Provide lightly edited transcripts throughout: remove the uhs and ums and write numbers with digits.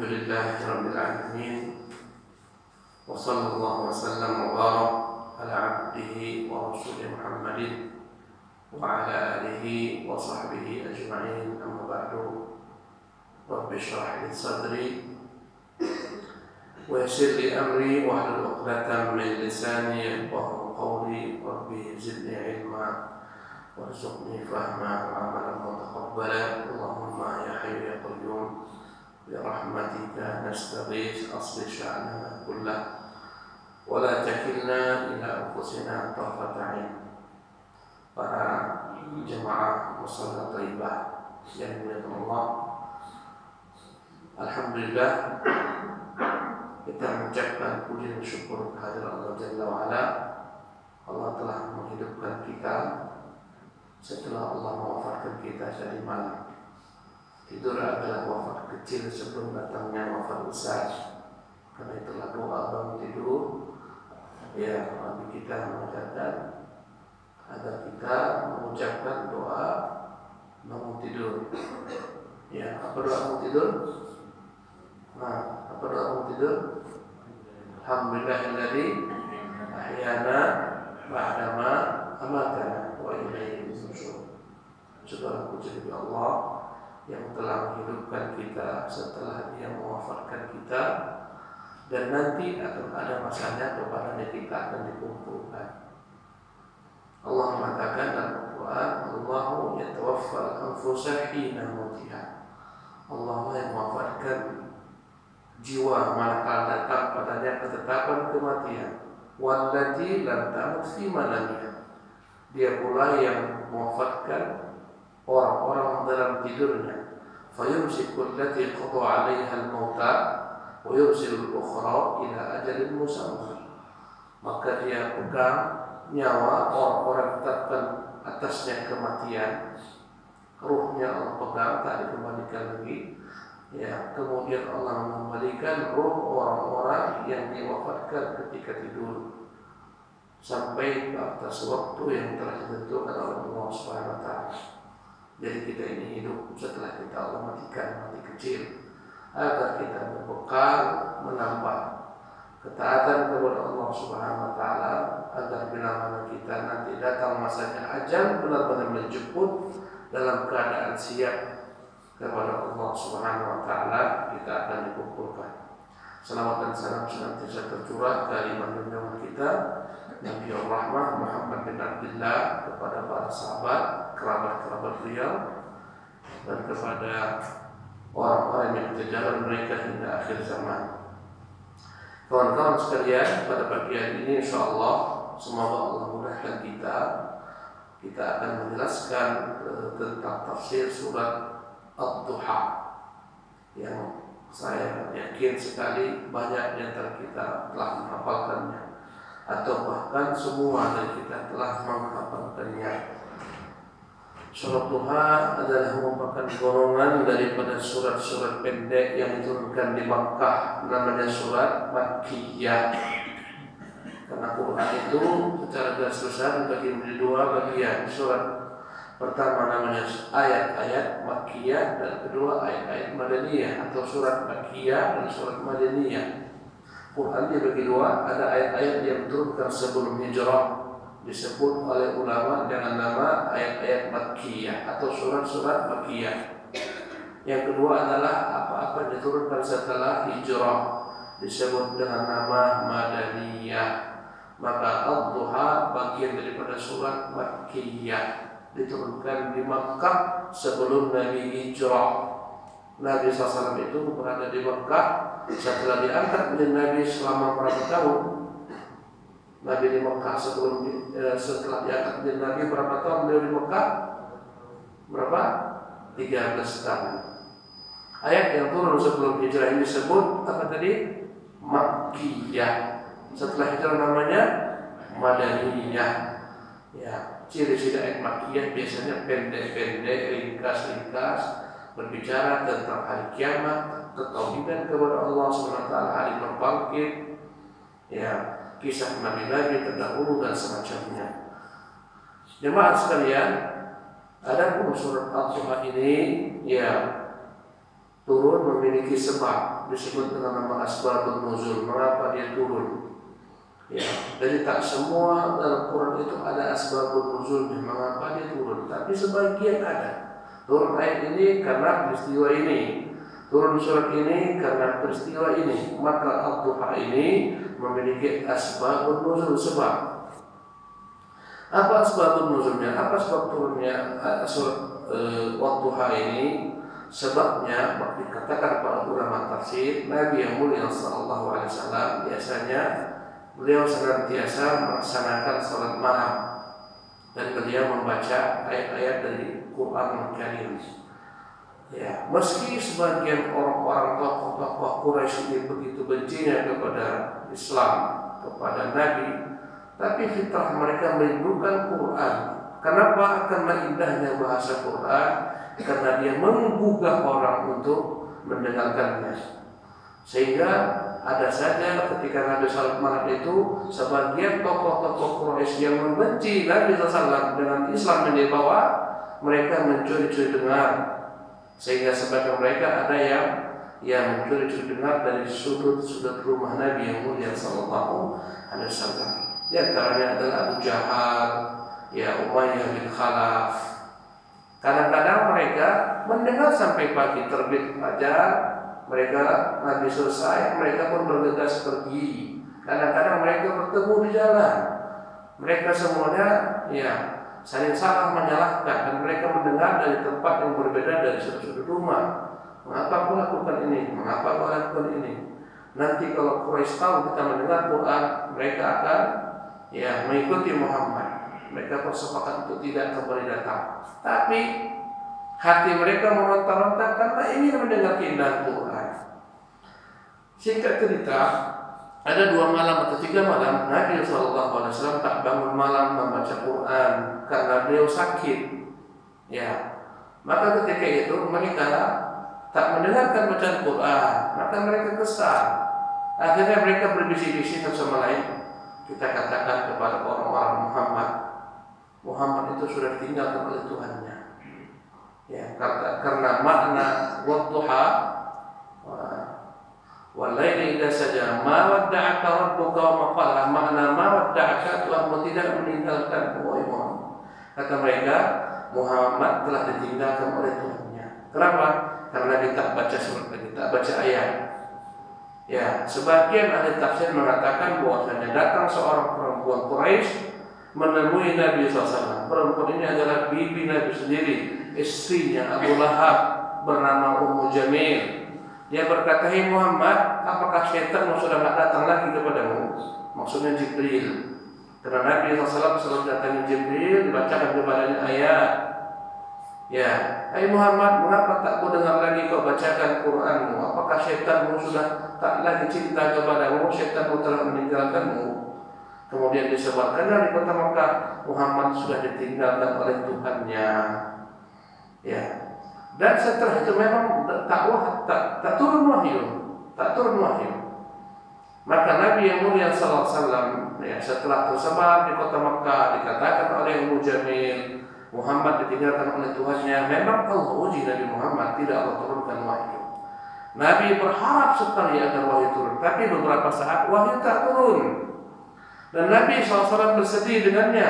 Alhamdulillahi Rabbil Alamin. Wa sallallahu wa sallam wa barak ala abdihi wa rasulih Muhammadin wa ala alihi wa sahbihi ajma'in. Amma ba'du. Rabbi shrah li sadri wa yassir li amri wa hlul 'uqdatam min lisani yafqahu qawli. Rabbi zidni ilma warzuqni fahma wa 'amalan mutaqabbala. Allahumma ya hayyu ya qayyum birahmatika nastaghits aslih sya'nana kullah wa la takilna ila anfusina tarfata 'ain. Para jemaah musalla thayyibah yang dimuliakan Allah, alhamdulillah kita mengucapkan puji dan syukur kehadirat Allah Jalla wa Ala. Allah telah menghidupkan kita setelah Allah mewafatkan kita dari malam. Tidur adalah wafat kecil sebelum datangnya wafat besar. Karena itulah doa bangun tidur, ya, Nabi kita mengajarkan agar kita mengucapkan doa bangun tidur. Ya, apa doa bangun tidur? Apa doa bangun tidur? Alhamdulillahilladzi ahyana ba'dama amatana wa ilaihi nusyur. Segala puji bagi Allah yang telah menghidupkan kita setelah Dia mewafatkan kita, dan nanti akan ada masanya kepadanya kita akan dikumpulkan. Allah mengatakan dalam Al-Quran, Allahu yatawaffal anfusa hina mautiha. Allah yang mewafatkan jiwa manakala datang padanya ketetapan kematian. Wallati lam tamut fi manamiha. Dia pula yang mewafatkan orang-orang dalam tidurnya. Fayumsiku allati qada 'alaiha al-mauta wa yursilu al-ukhra ila ajalin musamma. Maka dia pegang nyawa orang-orang tetapkan atasnya kematian. Ruhnya Allah pegang, tak dikembalikan lagi. Ya, kemudian Allah mengembalikan ruh orang-orang yang diwafatkan ketika tidur sampai ke atas waktu yang telah ditentukan oleh Allah Subhanahu wa taala. Jadi kita ini hidup setelah kita Allah matikan mati kecil, agar kita berbekal menambah ketaatan kepada Allah Subhanahu wa taala, agar bila mana kita nanti datang masanya ajal benar-benar menjemput dalam keadaan siap kepada Allah Subhanahu wa taala, kita akan dikumpulkan. Selawat dan salam senantiasa tercurah dari baginda kita Nabi Rahmah Muhammad bin Abdullah, kepada para sahabat, kerabat-kerabat beliau, dan kepada orang-orang yang berjalan mereka hingga akhir zaman. Kawan-kawan sekalian, pada pagi hari ini insyaallah semoga Allah mudahkan kita akan menjelaskan tentang tafsir surat Ad-Duha yang saya yakin sekali banyak di antara kita telah menghafalkannya, atau bahkan semua dari kita telah menghafalkannya. Surat Duha adalah merupakan golongan daripada surat-surat pendek yang diturunkan di Makkah, namanya surat Makkiyah. Karena Quran itu secara garis besar dibagi menjadi dua bagian. Surat pertama namanya ayat-ayat Makkiyah, dan kedua ayat-ayat Madaniyah atau surat Makkiyah dan surat Madaniyah. Quran dibagi dua, ada ayat-ayat yang diturunkan sebelum hijrah, disebut oleh ulama dengan nama ayat-ayat Makkiyah atau surat-surat Makkiyah. Yang kedua adalah apa-apa yang diturunkan setelah hijrah, disebut dengan nama Madaniyah. Maka Ad-Duha bagian daripada surat Makkiyah, diturunkan di Makkah sebelum Nabi hijrah. Nabi SAW itu berada di Makkah setelah diangkat menjadi Nabi selama berapa tahun? Nabi di Makkah setelah diangkat menjadi Nabi berapa tahun beliau di Makkah? Berapa? 13 tahun. Ayat yang turun sebelum hijrah ini disebut apa tadi? Makkiyah. Setelah hijrah namanya Madaniyah. Ya, ciri-ciri ayat Makkiyah biasanya pendek-pendek, ringkas-ringkas, berbicara tentang hari kiamat, ketauhidan kepada Allah SWT, hari berbangkit, ya, kisah nabi-nabi terdahulu dan semacamnya. Jemaah sekalian, adapun surat Ad-Duha ini, ya, turun memiliki sebab, disebut dengan nama asbabun nuzul. Mengapa dia turun? Ya, jadi tak semua dalam Quran itu ada asbabun nuzulnya. Mengapa dia turun? Tapi sebagian ada. Turun ayat ini karena peristiwa ini, turun surat ini karena peristiwa ini. Maka Ad-Duha ini memiliki asbabun nuzul, sebab. Apa asbabun nuzulnya? Apa sebab turunnya surat Ad-Duha ini? Sebabnya dikatakan para ulama tafsir, Nabi yang mulia sallallahu alaihi wasallam biasanya beliau senantiasa melaksanakan salat malam dan beliau membaca ayat-ayat dari Quran Karim. Ya, meski sebagian orang-orang tokoh-tokoh Quraisy ini begitu bencinya kepada Islam, kepada Nabi, tapi fitrah mereka merindukan Quran. Kenapa? Karena indahnya bahasa Quran, karena dia menggugah orang untuk mendengarkannya. Sehingga ada saja ketika Nabi salat malam itu, sebagian tokoh-tokoh Quraisy yang membenci Nabi SAW dengan Islam yang dibawa, mereka mencuri-curi dengar. Sehingga sebagian mereka ada yang mencuri-curi dengar dari sudut-sudut rumah Nabi yang mulia sallallahu alaihi wasallam. Di antaranya adalah Abu Jahal, Umayyah bin Khalaf. Kadang-kadang mereka mendengar sampai pagi terbit fajar, mereka Nabi selesai, mereka pun bergegas pergi. Kadang-kadang mereka bertemu di jalan. Mereka semuanya saling salah menyalahkan, dan mereka mendengar dari tempat yang berbeda dari sudut-sudut rumah. Mengapa kau lakukan ini? Mengapa kau lakukan ini? Nanti kalau Quraisy tahu kita mendengar Quran, mereka akan mengikuti Muhammad. Mereka bersepakat untuk tidak kembali datang. Tapi hati mereka meronta-ronta karena ingin mendengar keindahan Quran. Singkat cerita, ada 2 malam atau 3 malam Nabi SAW tak bangun malam membaca Quran karena beliau sakit. Maka ketika itu mereka tak mendengarkan bacaan Quran, maka mereka kesal. Akhirnya mereka berbisik-bisik satu sama lain. Kita katakan kepada orang-orang Muhammad itu sudah ditinggalkan oleh Tuhannya. Karena makna wadduha wal laili idza saja ma wadda'aka rabbuka wa ma qala. Makna ma wadda'aka, Tuhanmu tidak meninggalkan wahai Muhammad. Kata mereka, Muhammad telah ditinggalkan oleh Tuhannya. Kenapa? Karena dia tak baca surat lagi, tak baca ayat. Sebagian ahli tafsir mengatakan bahwasanya datang seorang perempuan Quraisy menemui Nabi SAW. Perempuan ini adalah bibi Nabi sendiri, istrinya Abu Lahab, bernama Ummu Jamil. Dia berkata, "Hai Muhammad, apakah syaitan sudah tidak datang lagi kepadamu?" Maksudnya Jibril. Karena Nabi SAW selalu datangi Jibril, dibacakan kepadanya ayat. Hai Muhammad, mengapa tak kau dengar lagi kau bacakan Quranmu? Apakah syaitanmu sudah tak lagi cinta kepadamu? Syaitanmu telah meninggalkanmu. Kemudian disebarkan dari kota Makkah, Muhammad sudah ditinggalkan oleh Tuhannya. Dan setelah itu memang tak turun wahyu. Maka Nabi yang mulia sallallahu alaihi wasallam setelah tersebar di kota Makkah, dikatakan oleh Ummu Jamil, Muhammad ditinggalkan oleh Tuhannya. Memang Allah uji Nabi Muhammad, tidak Allah turunkan wahyu. Nabi berharap sekali agar wahyu turun, tapi beberapa saat wahyu tak turun. Dan Nabi SAW bersedih dengannya.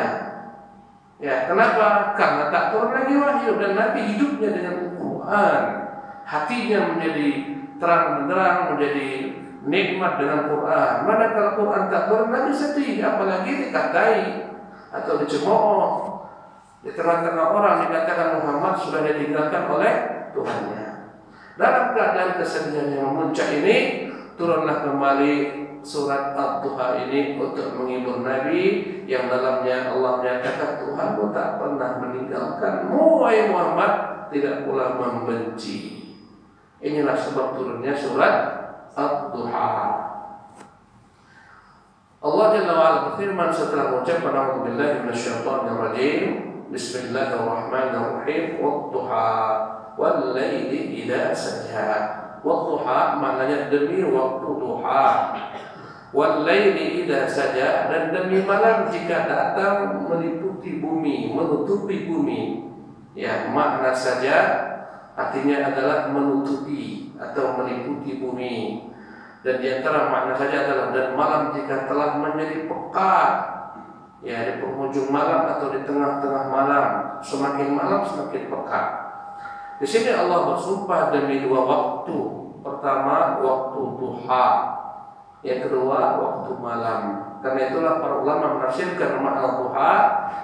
Kenapa? Karena tak turun lagi wahyu. Dan Nabi hidupnya dengan Quran, hatinya menjadi terang benderang, menjadi nikmat dengan Quran. Manakala Quran tak turun, Nabi sedih. Apalagi dikatai atau dicemooh di tengah-tengah orang, dikatakan Muhammad sudah ditinggalkan oleh Tuhannya. Dalam keadaan kesedihan yang memuncak ini, turunlah kembali surat Ad-Duha ini untuk menghibur Nabi, yang dalamnya Allah menyatakan, Tuhanmu tak pernah meninggalkanmu wahai Muhammad, tidak pula membenci. Inilah sebab turunnya surat Ad-Duha. Allah Jalla wa Ala berfirman setelah mengucapkan a'udzubillahi minasyaitonir rajim, bismillahirrahmanirrahim, wad-duha wal laili idza saja. Wad-duha maknanya demi waktu duha, wal laili idza saja, dan demi malam jika datang meliputi bumi, menutupi bumi. Makna saja artinya adalah menutupi atau meliputi bumi. Dan di antara makna saja adalah dan malam jika telah menjadi pekat, ya di penghujung malam atau di tengah-tengah malam, semakin malam semakin pekat. Di sini Allah bersumpah demi dua waktu. Pertama waktu duha, yang kedua waktu malam. Karena itulah para ulama menafsirkan makna duha.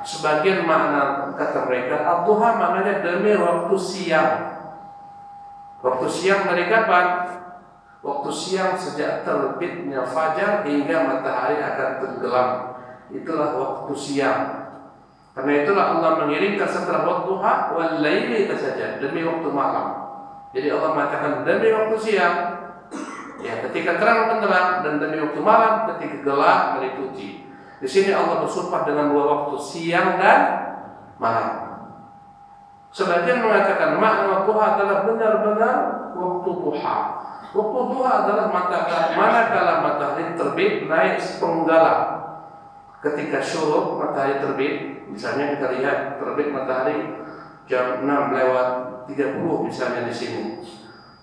Sebagian makna kata mereka ad-duha maknanya demi waktu siang. Waktu siang dari kapan? Waktu siang sejak terbitnya fajar hingga matahari akan tenggelam. Itulah waktu siang. Karena itulah Allah mengirimkan setelah waktu duha wal laili saja demi waktu malam. Jadi Allah mengatakan demi waktu siang, ya ketika terang benderang, dan demi waktu malam ketika gelap meliputi. Di sini Allah bersumpah dengan dua waktu siang dan malam. Sebagian mengatakan makna duha adalah benar-benar waktu duha. Waktu duha adalah manakala matahari terbit naik sepenggalan. Ketika syuruk matahari terbit, misalnya kita lihat terbit matahari jam 6:30 misalnya di sini.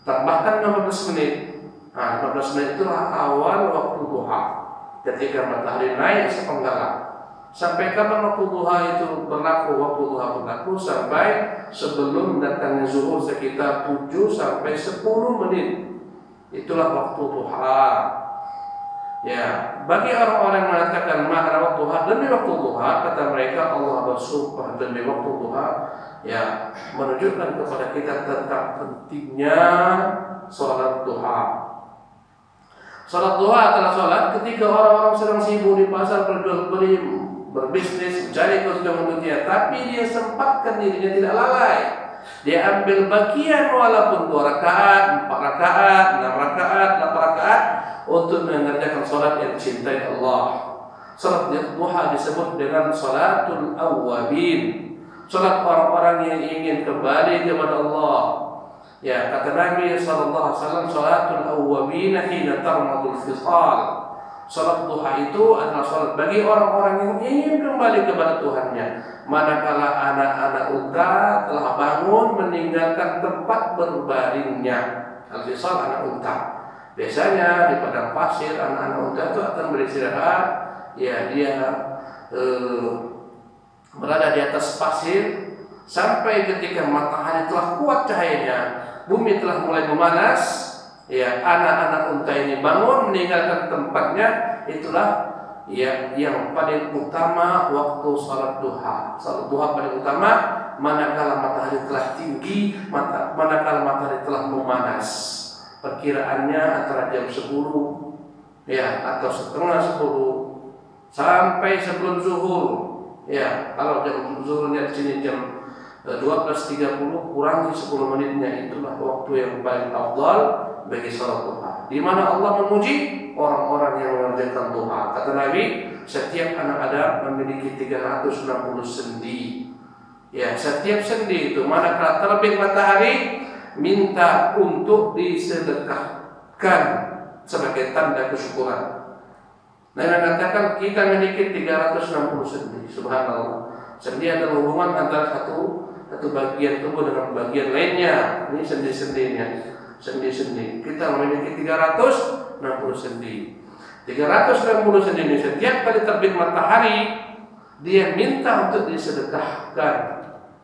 Tambahkan 15 menit. Nah, 15 menit itulah awal waktu duha. Ketika matahari naik sepenggalan. Sampai kapan waktu duha itu berlaku? Waktu duha berlaku sampai sebelum datangnya zuhur sekitar 7 sampai 10 menit. Itulah waktu duha. Ya, bagi orang-orang yang mengatakan makna waktu duha demi waktu duha, kata mereka Allah bersumpah demi waktu duha, ya menunjukkan kepada kita tentang pentingnya sholat duha. Sholat duha adalah sholat ketika orang-orang sedang sibuk di pasar berjual beli, berbisnis, mencari keuntungan dunia, tapi dia sempatkan dirinya tidak lalai. Dia ambil bagian walaupun 2 rakaat, 4 rakaat, 6 rakaat, 8 rakaat untuk mengerjakan sholat yang dicintai Allah. Sholat duha disebut dengan sholatul awwabin, sholat orang-orang yang ingin kembali kepada Allah. Ya, kata Nabi SAW, sholatul awwabin hina tarmadul fisal. Sholat duha itu adalah sholat bagi orang-orang yang ingin kembali kepada Tuhannya. Manakala anak-anak unta telah bangun meninggalkan tempat berbaringnya. Al-fisal anak unta. Biasanya di padang pasir anak-anak unta itu akan beristirahat. Ya, dia berada di atas pasir sampai ketika matahari telah kuat cahayanya, bumi telah mulai memanas. Ya, anak-anak unta ini bangun meninggalkan tempatnya. Itulah ya yang paling utama waktu salat duha. Salat duha paling utama manakala matahari telah tinggi, manakala matahari telah memanas. Perkiraannya antara jam 10 ya atau setengah 10 sampai sebelum zuhur. Ya, kalau jam zuhurnya di sini jam 12.30 kurangi 10 menitnya, itulah waktu yang paling afdal bagi salat duha. Di mana Allah memuji orang-orang yang mengerjakan duha. Kata Nabi, setiap anak Adam memiliki 360 sendi. Ya, setiap sendi itu manakala terbit matahari minta untuk disedekahkan sebagai tanda kesyukuran. Nabi mengatakan kita memiliki 360 sendi. Subhanallah. Sendi adalah hubungan antara satu bagian tubuh dengan bagian lainnya. Ini sendi-sendinya. Sendi-sendi. Kita memiliki 360 sendi. 360 sendi ini setiap kali terbit matahari dia minta untuk disedekahkan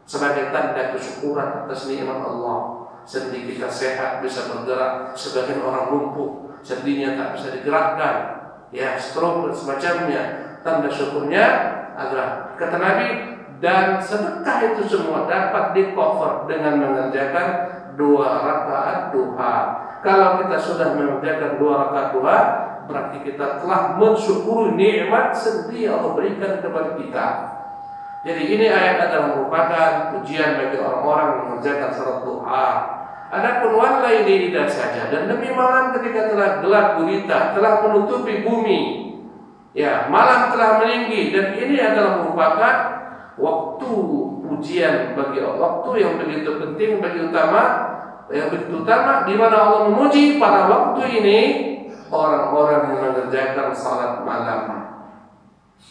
sebagai tanda kesyukuran atas nikmat Allah. Sendi kita sehat, bisa bergerak. Sebagian orang lumpuh, sendinya tak bisa digerakkan. Ya, stroke dan semacamnya. Tanda syukurnya adalah kata Nabi, dan sedekah itu semua dapat di-cover dengan mengerjakan 2 rakaat duha. Kalau kita sudah mengerjakan 2 rakaat duha, berarti kita telah mensyukuri nikmat sendi yang Allah berikan kepada kita. Jadi ini ayat adalah merupakan pujian bagi orang-orang yang mengerjakan salat duha. Adapun wal laili idza saja, dan demi malam ketika telah gelap gulita, telah menutupi bumi. Ya, malam telah meninggi, dan ini adalah merupakan waktu pujian bagi Allah, waktu yang begitu penting, begitu utama, di mana Allah memuji pada waktu ini orang-orang yang mengerjakan salat malam.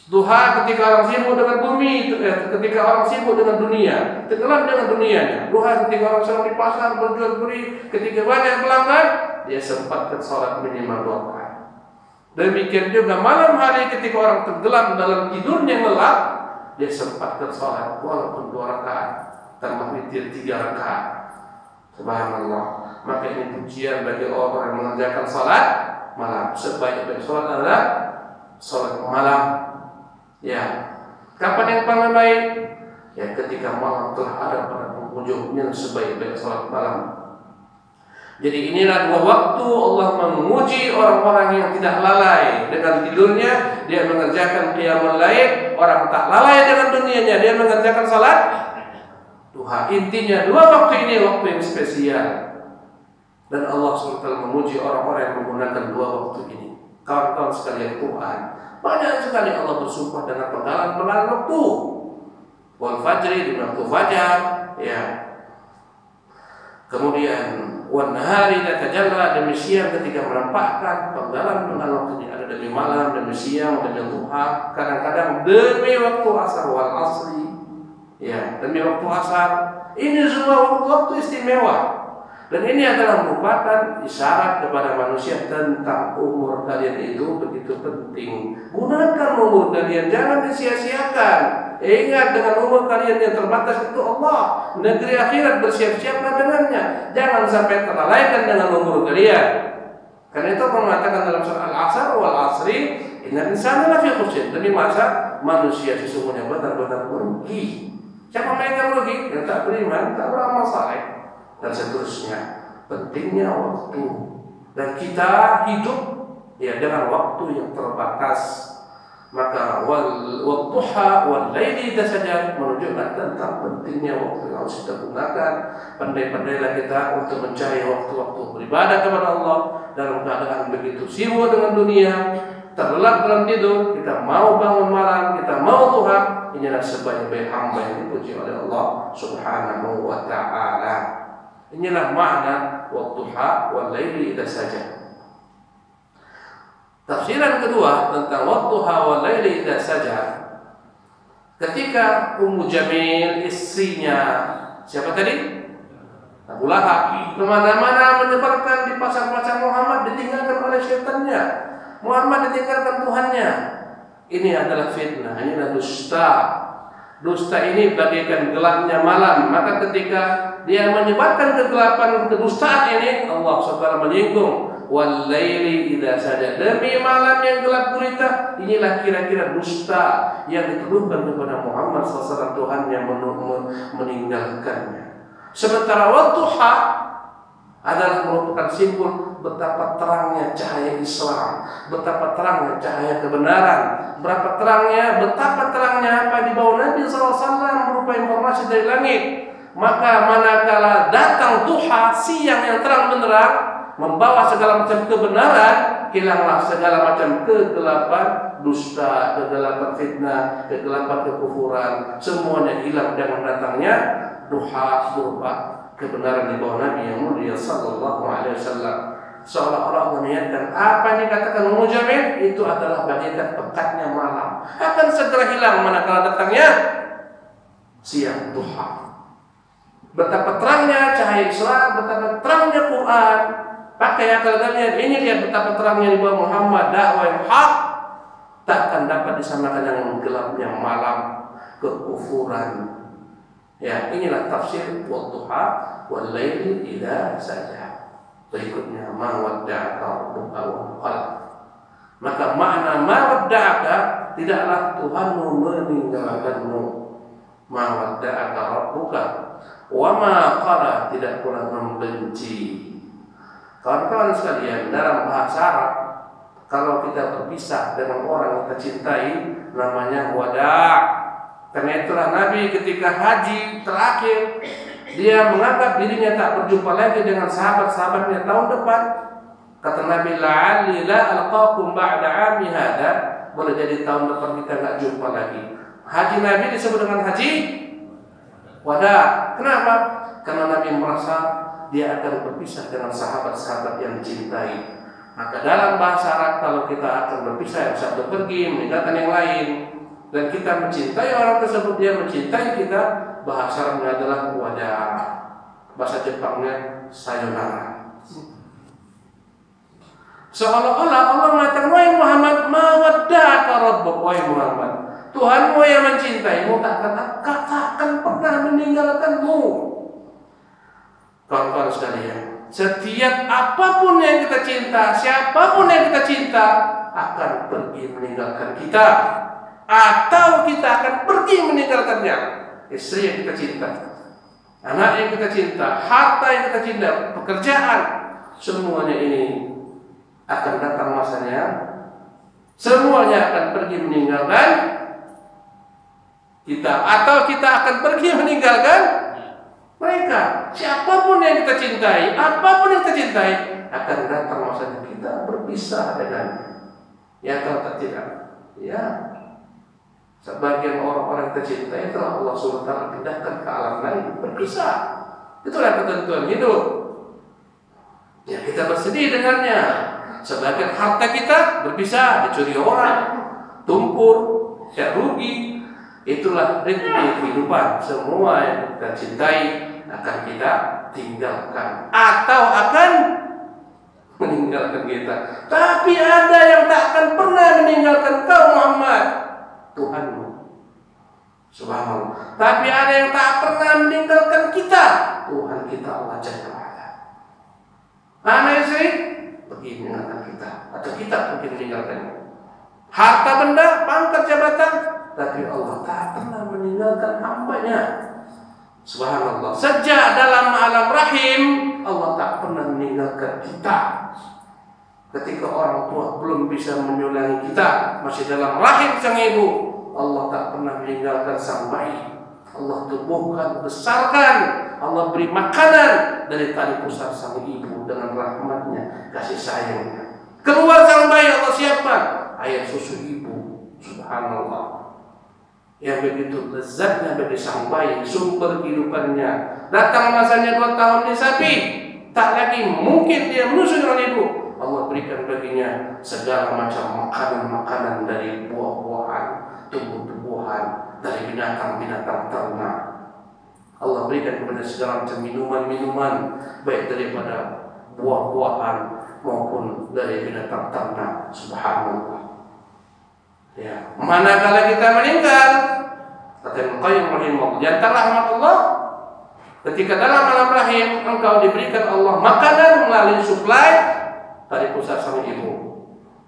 Duha ketika orang sibuk dengan bumi, ketika orang sibuk dengan dunia, tenggelam dengan dunianya. Duha ketika orang sedang di pasar berjual beli, ketika banyak pelanggan, dia sempatkan sholat minimal 2 rakaat. Demikian juga malam hari ketika orang tenggelam dalam tidurnya yang lelap, dia sempatkan sholat walaupun 2 rakaat, tambah witir 3 rakaat. Subhanallah. Maka ini pujian bagi orang yang mengerjakan sholat malam. Sebaik-baik sholat adalah sholat malam. Ya, kapan yang paling baik? Ya, ketika malam telah ada pada penghujungnya, sebaik-baik sholat malam. Jadi inilah 2 waktu Allah menguji orang-orang yang tidak lalai dengan tidurnya, dia mengerjakan qiyamul lail. Orang tak lalai dengan dunianya, dia mengerjakan salat duha. Intinya 2 waktu ini waktu yang spesial. Dan Allah SWT menguji orang-orang yang menggunakan 2 waktu ini. Kawan-kawan sekalian Quran, banyak sekali Allah bersumpah dengan penggalan-penggalan waktu. Wal fajri, di waktu fajar, ya. Kemudian wan nahari idza tajalla, demi siang ketika menampakkan. Penggalan-penggalan waktu ini ada demi malam, demi siang, demi duha, kadang-kadang demi waktu asar wal asri. Ya, demi waktu asar. Ini semua waktu-waktu istimewa. Dan ini adalah merupakan isyarat kepada manusia tentang umur kalian itu begitu penting. Gunakan umur kalian, jangan disia-siakan. Ingat, dengan umur kalian yang terbatas itu Allah, negeri akhirat, bersiap-siaplah dengannya. Jangan sampai terlalaikan dengan umur kalian. Karena itu Allah mengatakan dalam surah Al-Asr wal asri, innal insana lafi khusr. Demi masa manusia sesungguhnya benar-benar merugi. Siapa mereka merugi? Yang tak beriman, tak beramal saleh, dan seterusnya. Pentingnya waktu, dan kita hidup ya dengan waktu yang terbatas. Maka wal-duha wal-laili idza saja menunjukkan tentang pentingnya waktu yang harus kita gunakan. Pandai-pandailah kita untuk mencari waktu-waktu beribadah kepada Allah dalam keadaan begitu sibuk dengan dunia, terlelap dalam tidur. Kita mau bangun malam, kita mau duha. Inilah sebaik-baik hamba yang dipuji oleh Allah Subhanahu wa ta'ala. Inilah makna waktuha wal-laili idza saja. Tafsiran kedua tentang waktuha wal-laili idza saja, ketika Ummu Jamil, istrinya siapa tadi? Abu Lahab, kemana-mana menyebarkan di pasar-pasar Muhammad ditinggalkan oleh syaitannya, Muhammad ditinggalkan Tuhannya. Ini adalah fitnah, ini adalah dusta. Dusta ini bagaikan gelapnya malam. Maka ketika dia menyebarkan kegelapan kedustaan ini, Allah SWT menyinggung wal-laili idza saja, demi malam yang gelap gulita. Inilah kira-kira dusta yang dituduhkan kepada Muhammad SAW, Tuhan yang meninggalkannya. Sementara waktuha adalah merupakan simbol betapa terangnya cahaya Islam, betapa terangnya cahaya kebenaran, betapa terangnya apa di bawah Nabi SAW berupa informasi dari langit. Maka manakala datang duha, siang yang terang benderang, membawa segala macam kebenaran, hilanglah segala macam kegelapan dusta, kegelapan fitnah, kegelapan kekufuran, semuanya hilang dengan datangnya duha berupa kebenaran di bawah Nabi yang mulia sallallahu alaihi wasallam. Seolah-olah mengingatkan apa yang dikatakan Ummu Jamil itu adalah bagaikan pekatnya malam, akan segera hilang manakala datangnya siang duha. Betapa terangnya cahaya Islam, betapa terangnya Quran. Pakai akal kalian, ini lihat betapa terangnya di bawah Muhammad, dakwah yang hak. Takkan dapat disamakan dengan gelapnya malam, kekufuran. Ya, inilah tafsir wadduha wal-laili idza saja. Berikutnya ma wadda'aka rabbuka wa qala. Maka makna ma wadda'aka tidaklah Tuhanmu meninggalkanmu. Ma wadda'aka rabbuka wa ma qala, tidak pula membenci. Kawan-kawan sekalian, dalam bahasa Arab, kalau kita berpisah dengan orang yang kita cintai, namanya wada'. Karena itulah Nabi ketika haji terakhir, dia menganggap dirinya tak berjumpa lagi dengan sahabat-sahabatnya tahun depan. Kata Nabi, la'alli la alqakum ba'da 'ami hadza, boleh jadi tahun depan kita enggak jumpa lagi. Haji Nabi disebut dengan haji wada'. Kenapa? Karena Nabi merasa dia akan berpisah dengan sahabat-sahabat yang dicintai. Maka dalam bahasa Arab kalau kita akan berpisah, yang satu pergi meninggalkan yang lain, dan kita mencintai orang tersebut, dia mencintai kita, bahasa Arabnya adalah wajah, bahasa Jepangnya sayonara. Seolah-olah Allah mengatakan, wahai Muhammad, ma wadda'aka rabbuk, wahai Muhammad, Tuhanmu yang mencintaimu takkan pernah meninggalkanmu. Kawan-kawan sekalian, setiap apapun yang kita cinta, siapapun yang kita cinta akan pergi meninggalkan kita, atau kita akan pergi meninggalkannya. Istri yang kita cinta, anak yang kita cinta, harta yang kita cinta, pekerjaan, semuanya ini akan datang masanya, semuanya akan pergi meninggalkan kita, atau kita akan pergi meninggalkan mereka. Siapapun yang kita cintai, apapun yang kita cintai, akan datang masanya kita berpisah dengannya. Ya atau tidak? Ya. Sebagian orang-orang yang kita cintai telah Allah SWT pindahkan ke alam lain, berpisah. Itulah ketentuan hidup. Ya, kita bersedih dengannya. Sebagian harta kita berpisah, dicuri orang, tumpur, ya rugi. Itulah ritme kehidupan. Semua yang kita cintai akan kita tinggalkan, atau akan meninggalkan kita. Tapi ada yang tak akan pernah meninggalkan kau Muhammad, Tuhanmu. Subhanallah. Tapi ada yang tak pernah meninggalkan kita, Tuhan kita Allah Jalla wa'ala. Anak istri pergi meninggalkan kita, atau kita pergi meninggalkannya. Harta benda, pangkat jabatan, tapi Allah tak pernah meninggalkan hamba-Nya. Subhanallah. Sejak dalam alam rahim, Allah tak pernah meninggalkan kita. Ketika orang tua belum bisa menyulangi kita, masih dalam rahim sang ibu, Allah tak pernah meninggalkan sang bayi. Allah tumbuhkan, besarkan, Allah beri makanan dari tali pusar sang ibu dengan rahmatnya, kasih sayangnya. Keluar sang bayi, Allah siapkan air susu ibu. Subhanallah. Yang begitu lezatnya bagi sang bayi, sumber kehidupannya. Datang masanya 2 tahun di sapi, tak lagi mungkin dia menyusui dengan ibu. Allah berikan baginya segala macam makanan-makanan dari buah-buahan, tumbuh-tumbuhan, dari binatang-binatang ternak. Allah berikan kepada segala macam minuman-minuman, baik daripada buah-buahan maupun dari binatang ternak. Subhanallah. Ya, manakala kita meninggal, kata Ibnu Qayyim rahimahullah, jantan rahmat Allah, ketika dalam alam rahim engkau diberikan Allah makanan melalui suplai dari pusat sang ibu.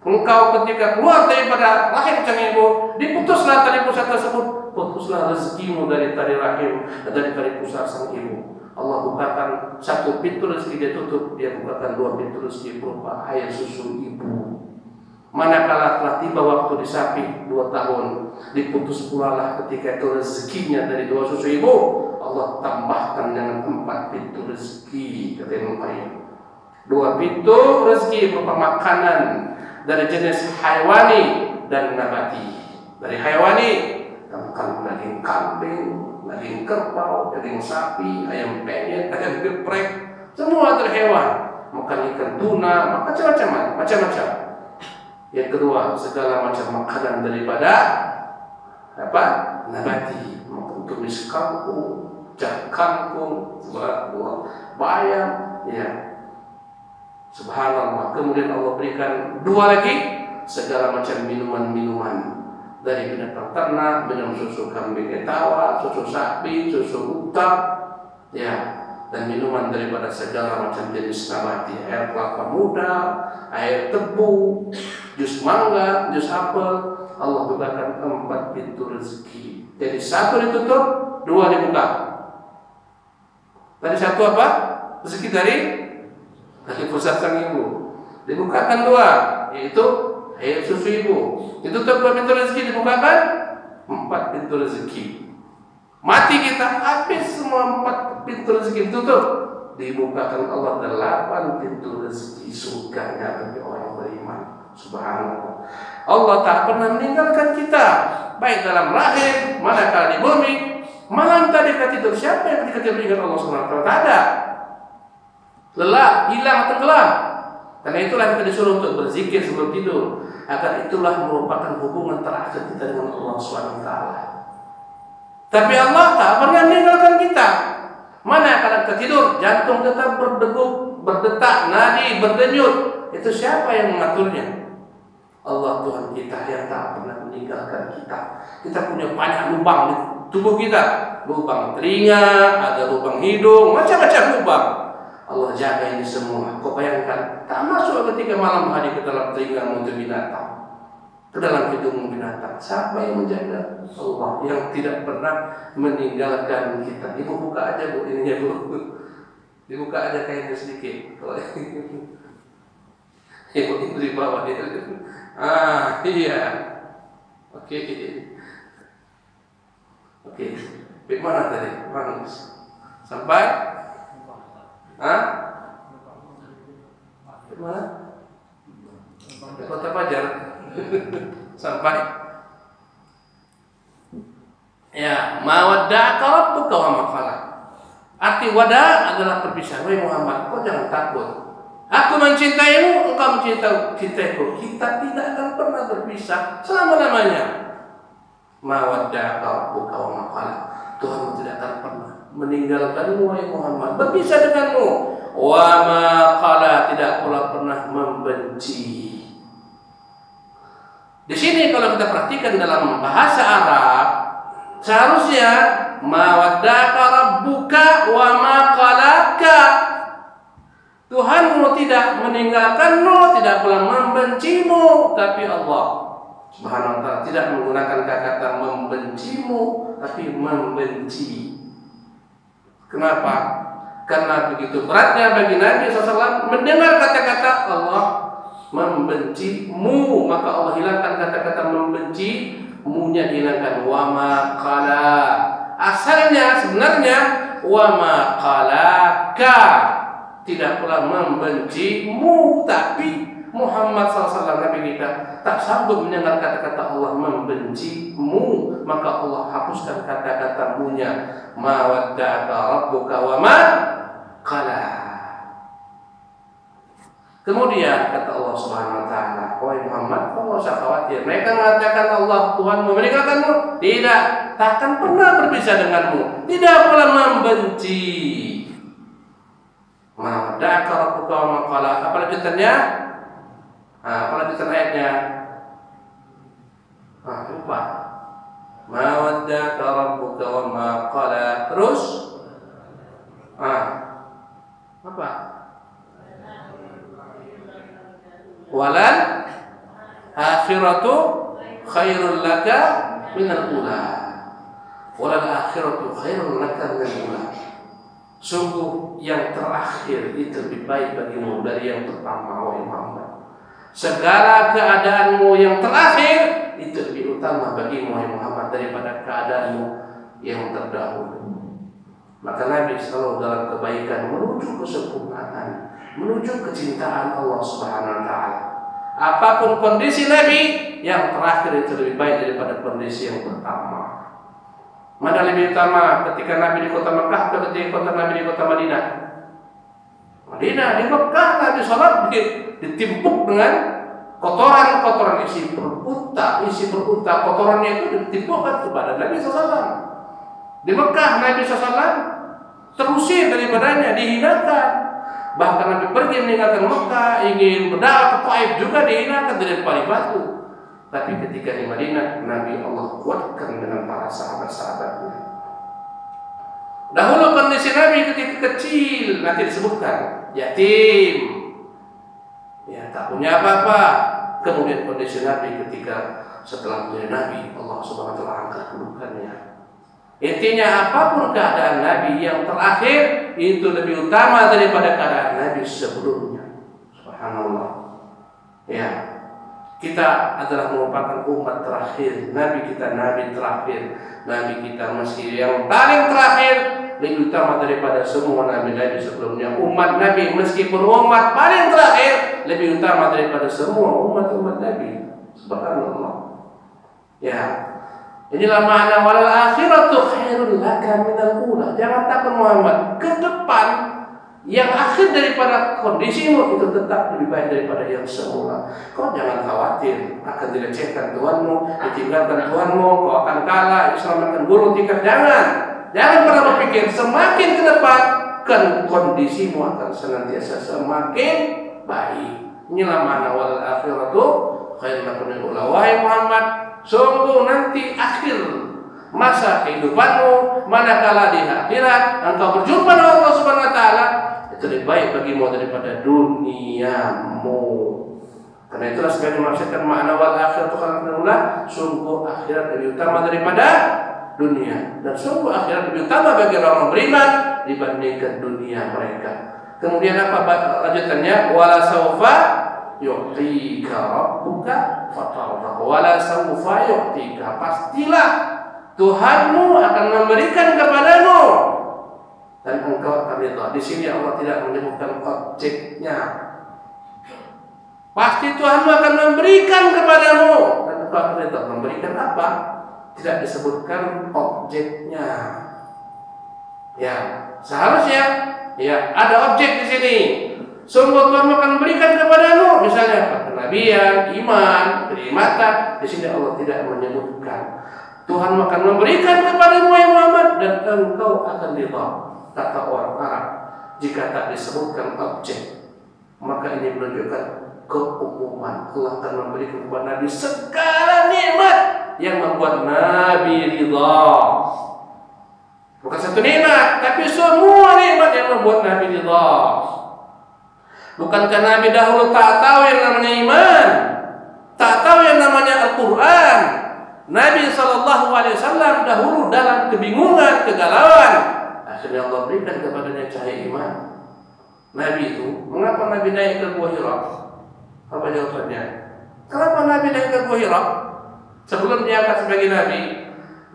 Engkau ketika keluar daripada rahim sang ibu, diputuslah tali pusat tersebut, putuslah rezekimu dari tali rahim, dari tali pusat sang ibu. Allah bukakan satu pintu rezeki, dia tutup, dia bukakan 2 pintu rezeki berupa air susu ibu. Manakala telah tiba waktu disapi 2 tahun, diputus pula lah ketika itu rezekinya dari 2 susu ibu, Allah tambahkan dengan 4 pintu rezeki. Kata Ibnu Qayyim, 2 pintu rezeki berupa makanan dari jenis hayawani dan nabati. Dari hayawani, makan daging kambing, daging kerbau, daging sapi, ayam penyet, ayam geprek, semua dari hewan. Makan ikan tuna, macam-macam. Yang kedua, segala macam makanan daripada apa? Nabati, tumis kangkung, jak kangkung, bayam, ya. Subhanallah. Kemudian Allah berikan 2 lagi, segala macam minuman-minuman dari binatang ternak, minum susu kambing etawa, susu sapi, susu unta, ya. Dan minuman daripada segala macam jenis nabati, air kelapa muda, air tebu, jus mangga, jus apel. Allah bukakan 4 pintu rezeki. Jadi 1 ditutup, 2 dibuka. Tadi 1 apa? Rezeki dari pusat sang ibu. Dibukakan 2, yaitu air susu ibu. Ditutup 2 pintu rezeki, dibukakan 4 pintu rezeki. Mati kita, habis semua 4 pintu rezeki ditutup, dibukakan Allah 8 pintu rezeki surganya bagi orang beriman. Subhanallah. Allah tak pernah meninggalkan kita, baik dalam rahim, manakala di bumi. Malam tadi ketika tidur, siapa yang ketika tidur ingat Allah SWT? Tak ada. Lelah, hilang, tenggelam. Karena itulah kita disuruh untuk berzikir sebelum tidur. Agar itulah merupakan hubungan terakhir kita dengan Allah SWT. Tapi Allah tak pernah meninggalkan kita. Mana kalau kita tidur, jantung tetap berdegup, berdetak, nadi berdenyut. Itu siapa yang mengaturnya? Allah Tuhan kita yang tak pernah meninggalkan kita. Kita punya banyak lubang di tubuh kita. Lubang telinga, ada lubang hidung, macam-macam lubang. Allah jaga ini semua. Kau bayangkan, tak masuk ketika malam hari ke dalam telinga untuk binatang, ke dalam hidung binatang. Siapa yang menjaga? Allah yang tidak pernah meninggalkan kita. Ibu buka aja bu, ininya bu. Dibuka aja kainnya sedikit. Ibu di bawah dia. Iya. Oke. Di mana tadi? Mana? Sampai? Di mana? Di Kota Fajar. Sampai. Ya, mawadda'aka rabbuka wa ma qala. Arti wada adalah perpisahan. Wahai Muhammad, kau jangan takut. Aku mencintaimu, engkau mencintaiku. Kita tidak akan pernah berpisah selama-lamanya. Mawadda'aka rabbuka wa ma qala. Tuhan tidak akan pernah meninggalkanmu wahai Muhammad, berpisah denganmu. Wa ma qala, tidak pula pernah membenci. Di sini kalau kita perhatikan dalam bahasa Arab, seharusnya mawaddaka rabbuka wa ma qalaka. Tuhanmu tidak meninggalkanmu, tidak pula membencimu, tapi Allah Subhanahu wa ta'ala tidak menggunakan kata-kata membencimu, tapi membenci. Kenapa? Karena begitu beratnya bagi Nabi SAW mendengar kata-kata Allah membencimu, maka Allah hilangkan kata-kata membenci, mu-nya dihilangkan. Wa ma qala. Asalnya sebenarnya wa ma qalaka, tidak pula membencimu, tapi Muhammad SAW Nabi kita tak sanggup mendengar kata-kata Allah membencimu, maka Allah hapuskan kata-kata mu-nya. Ma wadda'aka rabbuka wa ma qala. Kemudian kata Allah Subhanahu wa ta'ala, wahai Muhammad, kau tidak usah khawatir. Mereka mengatakan Allah Tuhanmu meninggalkanmu. Tidak, takkan pernah berpisah denganmu, tidak pula membenci. Ma wadda'aka rabbuka wa ma qala. Apa lanjutannya? Apa lanjutan ayatnya? Lupa. Ma wadda'aka rabbuka wa ma qala. Terus? Apa? Walal akhiratu khairul laka minal ula. Walal akhiratu khairul laka minal ula. Sungguh yang terakhir itu lebih baik bagimu dari yang pertama, wahai Muhammad. Segala keadaanmu yang terakhir itu lebih utama bagimu, wahai Muhammad, daripada keadaanmu yang terdahulu. Maka Nabi selalu dalam kebaikan menuju kesempurnaan, menuju kecintaan Allah Subhanahu wa ta'ala. Apapun kondisi Nabi, yang terakhir itu lebih baik daripada kondisi yang pertama. Mana lebih utama ketika Nabi di kota Mekah atau ketika Nabi di kota Madinah? Madinah. Di Mekah Nabi sholat ditimpuk dengan kotoran-kotoran isi perut unta. Kotorannya itu ditimpukkan kepada Nabi SAW. Di Mekah Nabi SAW terusir daripadanya, dihinakan. Bahkan Nabi pergi meninggalkan Mekah, ingin berdakwah ke Taif juga dihinakan, dilempari batu. Tapi ketika di Madinah, Nabi Allah kuatkan dengan para sahabat-sahabatnya. Dahulu kondisi Nabi ketika kecil, nanti disebutkan yatim, ya tak punya apa-apa. Kemudian kondisi Nabi ketika setelah menjadi Nabi, Allah Subhanahu wa ta'ala angkat kedudukannya. Intinya apapun keadaan Nabi yang terakhir itu lebih utama daripada keadaan Nabi sebelumnya. Subhanallah. Ya, kita adalah merupakan umat terakhir. Nabi kita Nabi terakhir. Nabi kita masih yang paling terakhir, lebih utama daripada semua Nabi-Nabi sebelumnya. Umat Nabi meskipun umat paling terakhir, lebih utama daripada semua umat-umat Nabi. Subhanallah. Ya. Inilah makna walal akhiratu khairun laka minal ula. Jangan takut Muhammad, ke depan Yang akhir daripada kondisimu itu tetap lebih baik daripada yang semula. Kau jangan khawatir akan dilecehkan Tuhanmu, ditinggalkan Tuhanmu, kau akan kalah, Islam akan gulung tikar. Jangan pernah berpikir. Semakin ke depan kan kondisimu akan senantiasa semakin baik. Inilah makna wal akhiratu khairun lakum minal ula. Wahai Muhammad, sungguh nanti akhir masa kehidupanmu, manakala di akhirat engkau berjumpa dengan Allah Subhanahu wa taala, itu lebih baik bagimu daripada duniamu. Karena itulah sebagai menafsirkan makna wal akhiratu khairun minal ula, sungguh akhirat lebih utama daripada dunia, dan sungguh akhirat lebih utama bagi orang beriman dibandingkan dunia mereka. Kemudian apa lanjutannya? Wala saufa yu'tika rabbuka fatardah. Wala saufa yu'tika, pastilah Tuhanmu akan memberikan kepadamu dan engkau akan ridha. Di sini Allah tidak menyebutkan objeknya. Pasti Tuhanmu akan memberikan kepadamu dan engkau akan ridha. Memberikan apa? Tidak disebutkan objeknya. Ya, seharusnya ya ada objek di sini. Sungguh Tuhan akan memberikan kepadamu, misalnya kenabian, iman, kenikmatan. Di sini Allah tidak menyebutkan. Tuhan akan memberikan kepadamu ya Muhammad dan engkau akan ridha. Kata orang Arab, jika tak disebutkan objek, maka ini menunjukkan keumuman. Allah akan memberikan kepada Nabi segala nikmat yang membuat Nabi ridha. Bukan satu nikmat, tapi semua nikmat yang membuat Nabi ridha. Bukankah Nabi dahulu tak tahu yang namanya iman, tak tahu yang namanya Al-Quran? Nabi SAW dahulu dalam kebingungan, kegalauan. Akhirnya Allah berikan kepadanya cahaya iman. Nabi itu, mengapa Nabi naik ke Gua Hira? Apa jawabannya? Kenapa Nabi naik ke Gua Hira? Sebelum diangkat sebagai Nabi,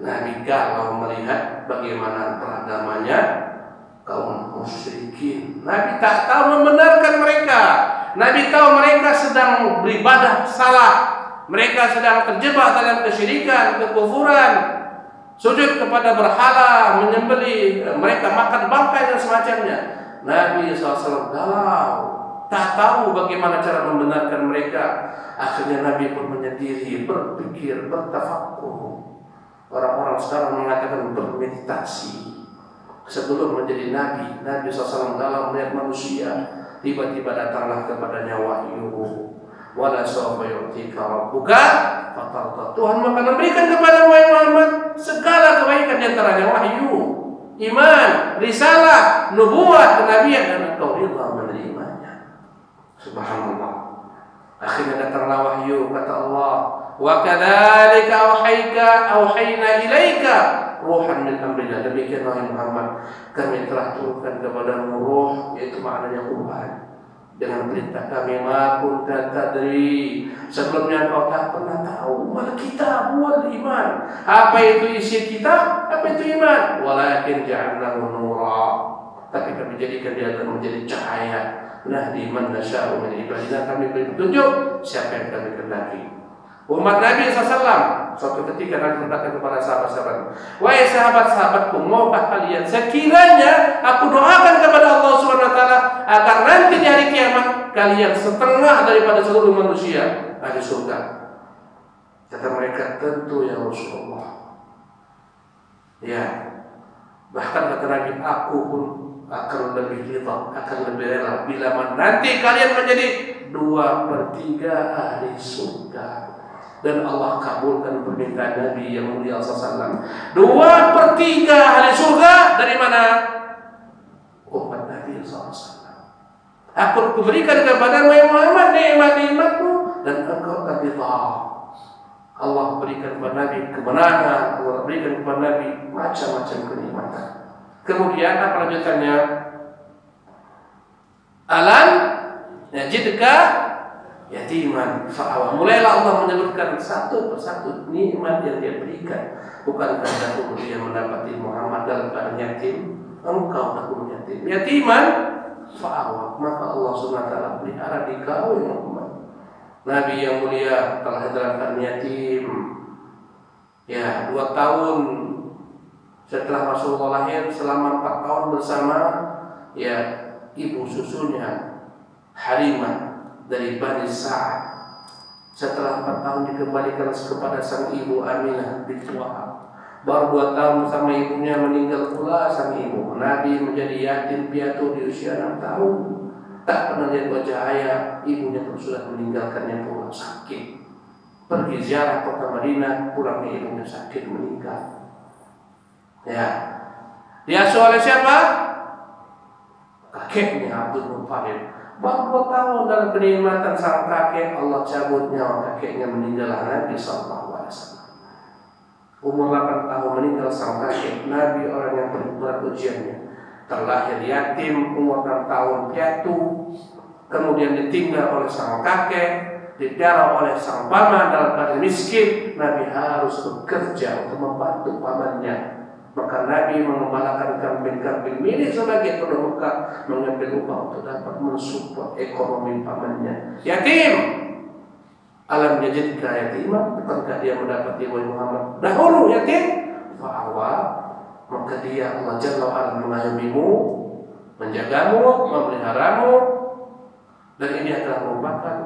Nabi galau melihat bagaimana peragamanya kaum musyrikin. Nabi tak tahu membenarkan mereka. Nabi tahu mereka sedang beribadah salah. Mereka sedang terjebak dalam kesyirikan, kekufuran, sujud kepada berhala, menyembelih, mereka makan bangkai dan semacamnya. Nabi SAW galau, tak tahu bagaimana cara membenarkan mereka. Akhirnya Nabi pun menyendiri, berpikir, bertafakkur. Orang-orang sekarang mengatakan bermeditasi. Sebelum menjadi Nabi, Nabi SAW galau melihat manusia. Tiba-tiba datanglah kepadanya wahyu. Wala sawfa yu'tika rabbuka fatardah. Tuhan akan memberikan kepada Muhammad segala kebaikan, di antaranya wahyu, iman, risalah, nubuat, kenabian, dan engkau ridha menerimanya. Subhanallah. Akhirnya datanglah wahyu, kata Allah, wa kadzalika auhayna ilaika ruhan min amrina. Demikian wahai Muhammad, kami telah turunkan kepadamu ruh, yaitu maknanya Quran, dengan perintah kami. Ma kunta tadri, sebelumnya kau tak pernah tahu mal kitab wal iman, apa itu isi kitab, apa itu iman. Walakin ja'alnahu nura, tapi kami jadikan dia menjadi cahaya. Nahdi man nasya'u min ibadina, kami beri petunjuk siapa yang kami kehendaki. Umat Nabi SAW, suatu ketika Nabi berkata kepada sahabat-sahabat, wahai sahabat-sahabatku, maukah kalian sekiranya aku doakan kepada Allah Subhanahu wa taala agar nanti di hari kiamat kalian setengah daripada seluruh manusia ahli surga? Kata mereka, tentu ya Rasulullah. Ya, bahkan kata Nabi, aku pun akan lebih ridha, akan lebih rela bila nanti kalian menjadi 2/3 ahli surga. Dan Allah kabulkan permintaan Nabi yang mulia SAW. 2/3 ahli surga dari mana? Umat Nabi SAW. Aku berikan kepada Muhammad nikmat-nikmatmu dan engkau akan ridha. Allah berikan kepada Nabi kemenangan, Allah berikan kepada Nabi macam-macam kenikmatan. Kemudian apa lanjutannya? Alam yajidka yatiman fa'awa. Mulailah Allah menyebutkan satu persatu nikmat yang dia berikan. Bukankah dahulu dia mendapati Muhammad dalam keadaan yatim? Engkau dahulu yatim, yatiman fa'awa, maka Allah SWT pelihara di kau ya Muhammad. Nabi yang mulia telah dalam keadaan yatim, ya 2 tahun setelah Rasulullah lahir, selama 4 tahun bersama ya ibu susunya Halimah dari Bani Sa'ad. Setelah 4 tahun dikembalikan kepada sang ibu Aminah binti Wahab. Baru 2 tahun bersama ibunya meninggal pula sang ibu. Nabi menjadi yatim piatu di usia 6 tahun. Tak pernah lihat wajah ayah. Ibunya pun sudah meninggalkannya pula sakit. Pergi ziarah kota Madinah, pulangnya ibunya sakit meninggal. Ya, diasuh oleh siapa? Kakeknya Abdul Muttalib. Baru 2 tahun dalam kenikmatan sang kakek, Allah cabut nyawa kakeknya, meninggal Nabi SAW. Umur 8 tahun meninggal sang kakek. Nabi orang yang berat ujiannya. Terlahir yatim, umur 6 tahun piatu, kemudian ditinggal oleh sang kakek, dipiara oleh sang paman dalam keadaan miskin. Nabi harus bekerja untuk membantu pamannya. Maka Nabi mengembalakan kambing-kambing milik sebagai penduduk Mekah, mengambil upah untuk dapat mensupport ekonomi pamannya. Yatim, alam yajidka yatiman, bukankah dia mendapati wahai Muhammad dahulu yatim? Fa'awa, maka dia Allah Jalla wa'ala mengayomimu, menjagamu, memeliharamu. Dan ini adalah merupakan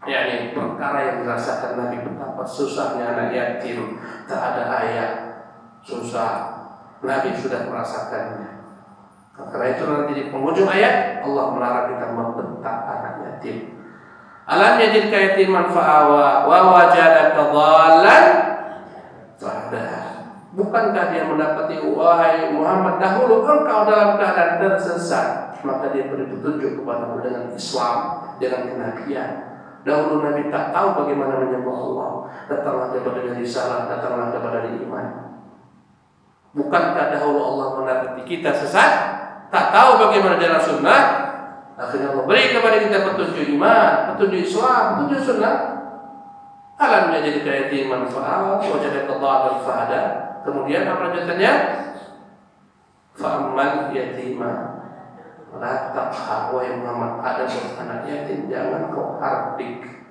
perkara yang dirasakan Nabi, betapa susahnya anak yatim, tak ada ayah, susah. Nabi sudah merasakannya. Karena itu nanti di penghujung ayat Allah melarang kita membentak anak yatim. Alam yajidka yatiman fa'awa wa wajadaka dhallan fahada. Bukankah dia mendapati wahai Muhammad dahulu engkau dalam keadaan tersesat, maka dia beri petunjuk kepadamu dengan Islam, dengan kenabian. Dahulu Nabi tak tahu bagaimana menyembah Allah. Datanglah kepada risalah, datanglah kepada iman. Bukankah dahulu Allah mendapati kita sesat, tak tahu bagaimana jalan sunnah, akhirnya Allah beri kepada kita petunjuk iman, petunjuk Islam, petunjuk sunnah. Alam yajidka yatiman fa'awa wajadaka dhallan fahada. Kemudian apa lanjutannya? Fa'ammal yatima la taqhar, wahai Muhammad, ada anak yatim jangan kau hardik.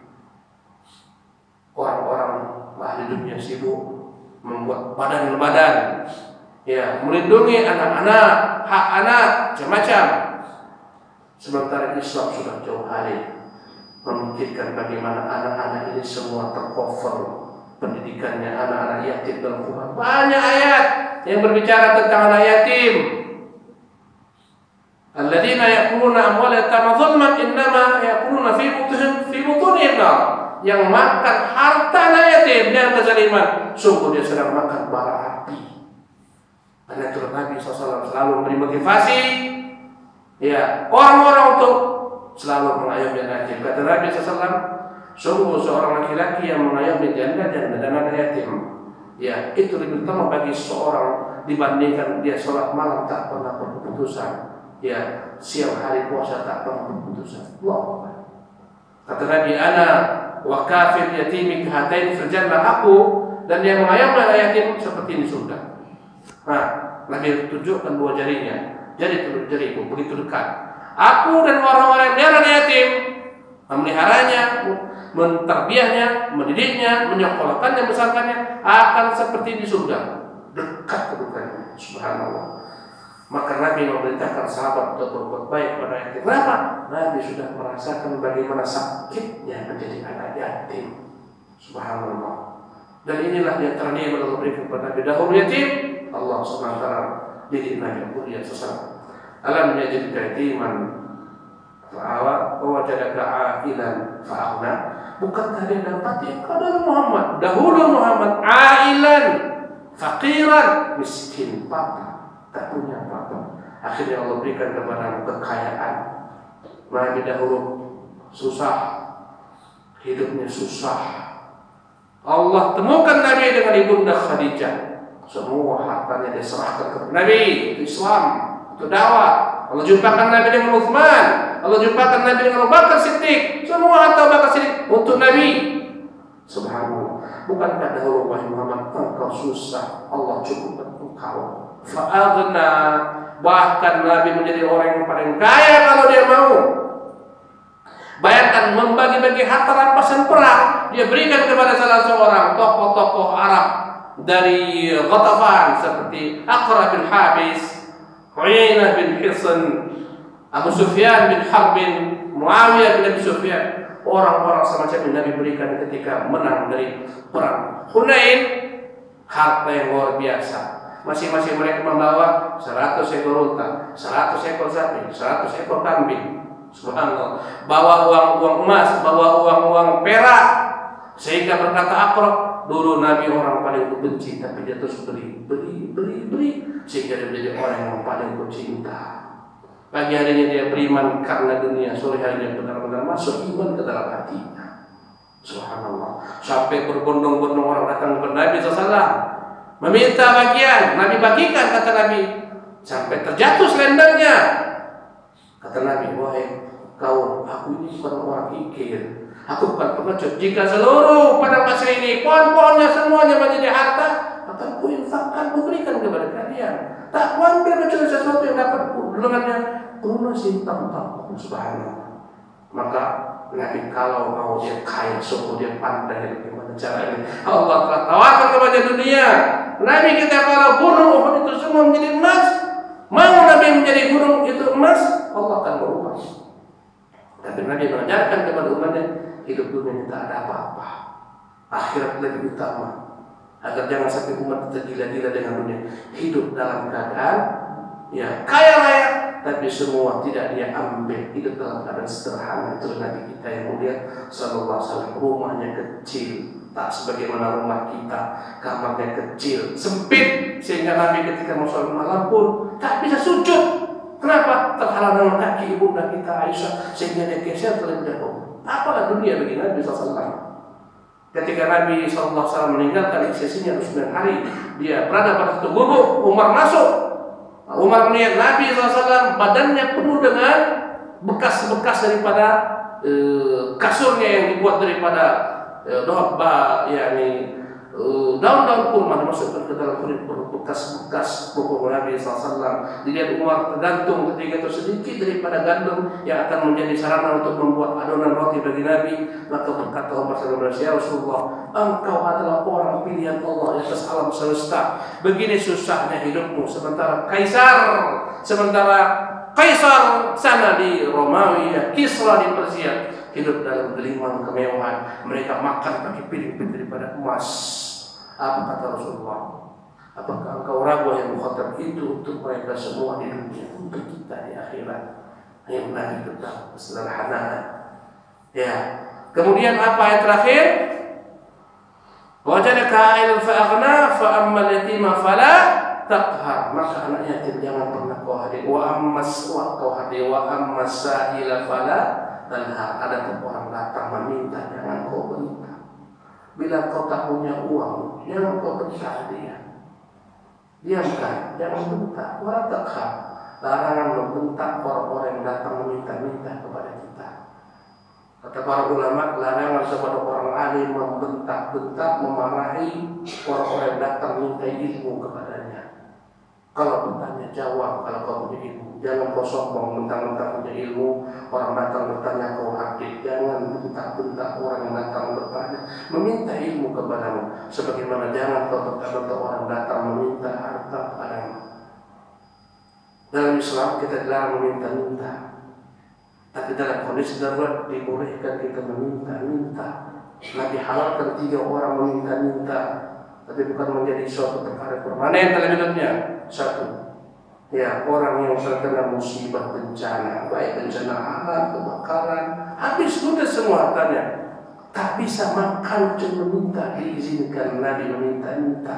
Orang-orang ahli dunia sibuk membuat badan-badan, melindungi anak-anak, hak anak, macam-macam. Sementara Islam sudah jauh hari memikirkan bagaimana anak-anak ini semua tercover pendidikannya, anak-anak yatim dalam Quran. Banyak ayat yang berbicara tentang anak yatim. Alladzina ya'kuluna amwala yatama zulman innama ya'kuluna fi butunihim nar. Yang makan harta anak yatim dengan kezaliman, sungguh dia sedang makan bara api. Karena itu Nabi SAW selalu memberi motivasi orang-orang untuk selalu mengayomi anak yatim. Kata Nabi SAW, sungguh seorang laki-laki yang mengayomi janda-janda dan anak yatim, itu lebih utama bagi seorang dibandingkan dia sholat malam tak pernah berkeputusan, siang hari puasa tak pernah berkeputusan. Allah. Kata Nabi, ana wa kafir yatimi kahatain fil jannah, aku dan yang mengayomi anak yatim seperti ini surga. Nabi tunjukkan 2 jarinya, jari telur jariku begitu dekat. Aku dan orang-orang yang melihara yatim, memeliharanya, menterbiahnya, mendidiknya, menyekolahkannya, membesarkannya, akan seperti di surga, dekat kedudukannya. Subhanallah. Maka Nabi memerintahkan sahabat untuk berbuat baik pada yatim. Kenapa? Nabi sudah merasakan bagaimana sakitnya menjadi anak yatim. Subhanallah. Dan inilah yang terniat Allah berikan kepada Nabi dahulu yatim. Allah SWT didik Nabi mulia sesaat. Alam yajidka yatiman fa'awa wa wajadaka 'ailan fa'aghna. Bukankah dia dapati engkau Muhammad dahulu Muhammad 'ailan, faqiran, miskin, papa, tak punya apa-apa. Akhirnya Allah berikan kepada kekayaan. Nabi dahulu susah, hidupnya susah. Allah temukan Nabi dengan ibunda Khadijah. Semua hartanya diserahkan kepada Nabi untuk Islam, untuk dakwah. Allah jumpakan Nabi dengan Uthman, Allah jumpakan Nabi dengan Abu Bakar Siddiq. Semua harta Abu Bakar Siddiq untuk Nabi. Subhanallah. Bukankah dahulu wahai Muhammad engkau susah, Allah cukupkan engkau. Fa'aghna, bahkan Nabi menjadi orang yang paling kaya kalau dia mau. Bayangkan membagi-bagi harta rampasan perang, dia berikan kepada salah seorang tokoh-tokoh Arab dari Ghatafan seperti Aqra bin Habis, Uyainah bin Hisn, Abu Sufyan bin Harb bin Muawiyah bin Abi Sufyan, orang-orang semacam ini Nabi berikan ketika menang dari perang Hunain harta yang luar biasa. Masing-masing mereka membawa 100 ekor unta, 100 ekor sapi, 100 ekor kambing. Subhanallah. Bawa uang-uang emas, bawa uang-uang perak. Sehingga berkata Aqra, dulu Nabi orang paling aku benci, tapi dia terus beri, sehingga dia menjadi orang yang paling aku cinta. Pagi harinya dia beriman karena dunia, sore harinya benar-benar masuk iman ke dalam hatinya. Subhanallah. Sampai berbondong-bondong orang datang ke Nabi SAW meminta bagian, Nabi bagikan, kata Nabi, sampai terjatuh selendangnya. Kata Nabi, wahai kaum, aku ini bukan orang kikir, aku bukan pengecut. Jika seluruh padang pasir ini, pohon-pohonnya semuanya menjadi harta, akan kuinfakkan, kuberikan kepada kalian. Tak ambil kecuali sesuatu yang dapat dengannya lunasin tanpa. Subhanallah. Maka Nabi, kalau mau dia kaya, sungguh dia pandai bagaimana caranya. Allah telah tawarkan kepada dunia. Nabi kita kalau gunung Uhud itu semua menjadi emas, mau Nabi menjadi gunung itu emas, Allah akan berubah. Tapi Nabi mengajarkan kepada umatnya, hidup dunia ini tak ada apa-apa, akhirat lebih utama. Agar jangan sampai umat tergila-gila dengan dunia. Hidup dalam keadaan ya kaya raya, tapi semua tidak dia ambil. Hidup dalam keadaan sederhana. Itu Nabi kita yang mulia sallallahu alaihi wasallam. Rumahnya kecil, tak sebagaimana rumah kita. Kamarnya kecil, sempit, sehingga Nabi ketika mau sholat malam pun tak bisa sujud. Kenapa? Terhalang dengan kaki ibunda kita Aisyah, sehingga dia geser terlebih dahulu. Apalah dunia bagi Nabi SAW. Ketika Nabi SAW meninggalkan sesinya 9 hari, dia berada pada satu gubuk. Umar masuk. Umar melihat Nabi SAW badannya penuh dengan bekas-bekas daripada kasurnya yang dibuat daripada daun-daun kurma dimasukkan ke dalam kulit, bekas-bekas pokok Nabi SAW. Dilihat Umar tergantung ketika itu sedikit daripada gandum yang akan menjadi sarana untuk membuat adonan roti bagi Nabi. Maka berkata Umar SAW, ya Rasulullah, engkau adalah orang pilihan Allah di atas alam semesta. Begini susahnya hidupmu, sementara Kaisar sana di Romawi, Kisra di Persia, hidup dalam geliman kemewahan. Mereka makan pakai piring-piring daripada emas. Apa kata Rasulullah? Apakah engkau ragu yang mukhatab itu untuk mereka semua di dunia, untuk kita di akhirat? Yang Nabi tetap sederhana. Ya. Kemudian apa yang terakhir? Wajadaka a'ilan fa'aghna fa'ammal yatima fala taqhar. Maka anak yatim jangan pernah kau hadir. Wa ammas sa'ila fala tanhar. Ada orang datang meminta, jangan kau berikan. Bila kau tak punya uang, jangan kau berikan dia. Diamkan, jangan bentak. Wa taqhar. Larangan membentak orang-orang yang datang meminta-minta kepada kita. Kata para ulama, larangan kepada orang alim membentak-bentak, memarahi orang-orang yang datang minta ilmu kepadanya. Kalau bertanya jawab, kalau kau punya ilmu. Jangan kau sombong mentang-mentang punya ilmu. Orang datang bertanya kau update. Jangan bentak-bentak orang yang datang bertanya, meminta ilmu kepadamu. Sebagaimana jangan kau bentak-bentak orang datang meminta harta kepadamu. Dalam Islam kita dilarang meminta-minta. Tapi dalam kondisi darurat dibolehkan kita meminta-minta. Nabi halalkan 3 orang meminta-minta, tapi bukan menjadi suatu perkara permanen dalam hidupnya. 1, ya orang yang terkena musibah bencana, baik bencana alam, kebakaran, habis sudah semua hartanya, tak bisa makan cuma meminta, diizinkan Nabi meminta-minta.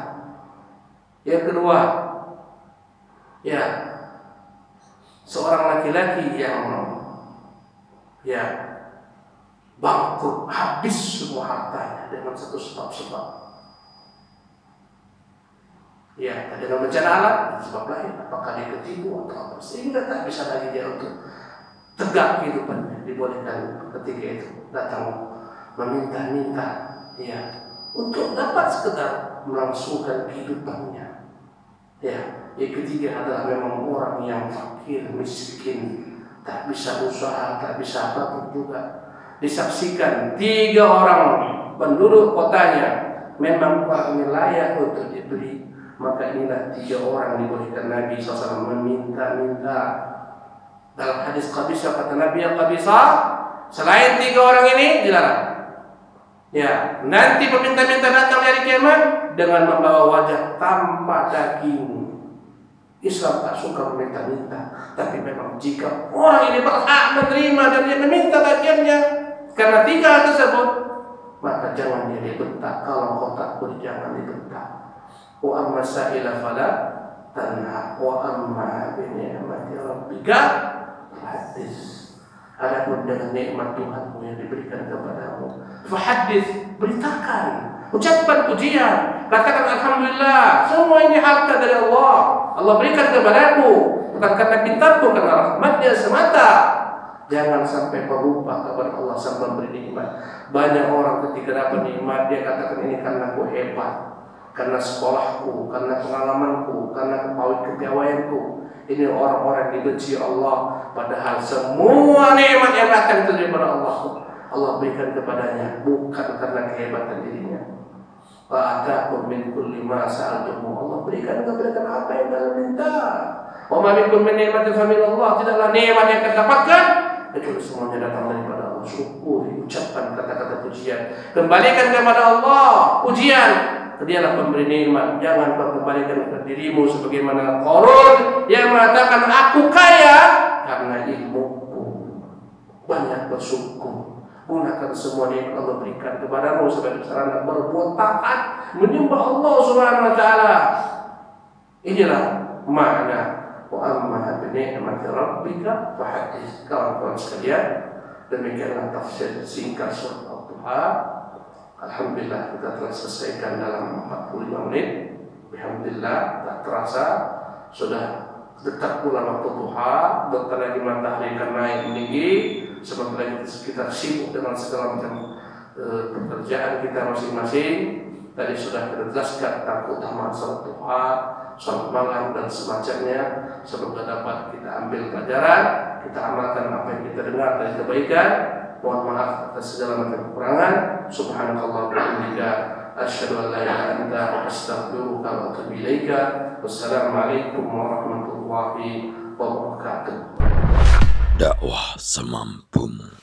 Yang kedua, ya seorang laki-laki yang bangkrut, habis semua hartanya dengan satu sebab-sebab. Ya, dengan bencana alam, sebab lain, apakah dia ketipu atau apa, sehingga tak bisa lagi dia untuk tegak kehidupannya. Dibolehkan ketika itu datang meminta-minta, ya, untuk dapat sekedar melangsungkan kehidupannya. Ya, yang ketiga adalah memang orang yang fakir, miskin, tak bisa usaha, tak bisa apapun juga. Disaksikan 3 orang penduduk kotanya memang orang ini layak untuk diberi. Maka inilah 3 orang dibolehkan Nabi SAW meminta-minta. Dalam hadis qabisa kata Nabi yang qabisa, selain 3 orang ini dilarang. Ya, nanti peminta-minta datang dari kiamat dengan membawa wajah tanpa daging. Islam tak suka meminta-minta, tapi memang jika orang ini berhak menerima dan dia meminta bagiannya karena 3 hal tersebut, maka jangan dia dibentak. Kalau kau takut jangan dibentak. Wa amma sa'ila fala tanha wa amma bi ni'mati rabbika fahaddits. Adapun dengan nikmat Tuhanmu yang diberikan kepadamu, fahaddits, beritakan, ucapkan pujian, katakan alhamdulillah, semua ini harta dari Allah. Allah berikan kepadaku, bukan karena pintarku, karena rahmatnya semata. Jangan sampai melupa kepada Allah sang memberi nikmat. Banyak orang ketika dapat nikmat dia katakan ini karena aku hebat, karena sekolahku, karena pengalamanku, karena kepiawaianku. Ini orang-orang dibenci Allah, padahal semua nikmat yang datang itu daripada Allah. Allah berikan kepadanya bukan karena kehebatan dirinya. Wa ataakum min kulli ma sa'altum. Allah berikan kepada apa yang kalian minta. Wa ma bikum min ni'matin fa min Allah. Tidaklah nikmat yang kalian dapatkan kecuali semuanya datang daripada Allah. Syukuri, ucapkan kata-kata pujian. Kembalikan kepada Allah pujian. Dialah pemberi nikmat. Jangan kau kembalikan ke dirimu sebagaimana Qarun yang mengatakan aku kaya karena ilmuku. Banyak bersyukur. Gunakan semua nikmat Allah berikan kepadamu sebagai sarana berbuat taat menyembah Allah Subhanahu wa taala. Inilah makna wa amma bi ni'mati rabbika fahaddits. Kawan-kawan sekalian, demikianlah tafsir singkat surah Al-Duha. Alhamdulillah kita telah selesaikan dalam 45 menit. Alhamdulillah tak terasa sudah dekat pula waktu duha. Bentar lagi matahari akan naik meninggi. Sebentar lagi kita sibuk dengan segala macam pekerjaan kita masing-masing. Tadi sudah kita jelaskan tentang keutamaan salat duha, salat malam dan semacamnya. Semoga dapat kita ambil pelajaran, kita amalkan apa yang kita dengar dari kebaikan. Mohon maaf atas segala macam kekurangan. Subhanakallah wa bihamdika asyhadu an la ilaha illa anta astaghfiruka wa atubu ilaika. Wassalamualaikum warahmatullahi wabarakatuh. Dakwah semampumu.